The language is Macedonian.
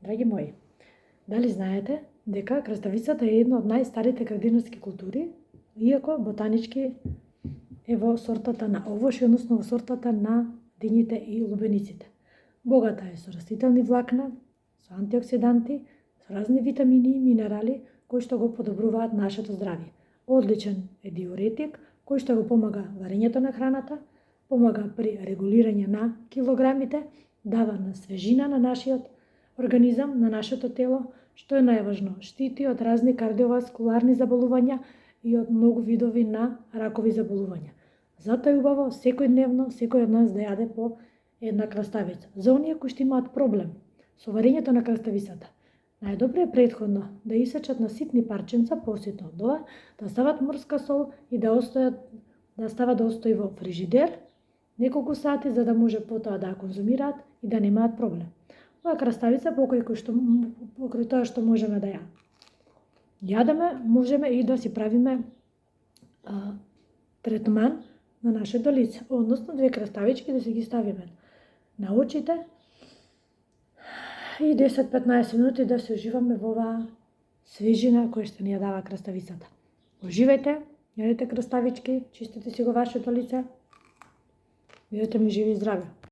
Драги мои, дали знаете дека краставицата е една од најстарите градинарски култури, иако ботанички е во сортата на овошје, односно во сортата на дињите и лубениците. Богата е со растителни влакна, со антиоксиданти, со разни витамини и минерали кои што го подобруваат нашето здравје. Одличен е диуретик кој што го помага варењето на храната, помага при регулирање на килограмите, дава на свежина на нашиот организам, на нашето тело, што е најважно, штити од разни кардиоваскуларни заболувања и од многу видови на ракови заболувања. Затоа е убаво секојдневно секој од нас да јаде по една краставица. За оние кои што имаат проблем со варењето на краставицата, најдобро е претходно да исечат на ситни парченца, поситно од ова, да стават морска сол и да стават да остои во фрижидер неколку сати за да може потоа да ја конзумираат и да немаат проблем. Ова краставица покрај тоа што можеме да ја јадеме, можеме и да си правиме третман на нашето лице, односно 2 краставички да си ги ставиме на очите и 10-15 минути да се уживаме во оваа свежина која што ни ја дава краставицата. Уживајте, јадете краставички, чистите си го вашето лице, бидете ми живи и здрави.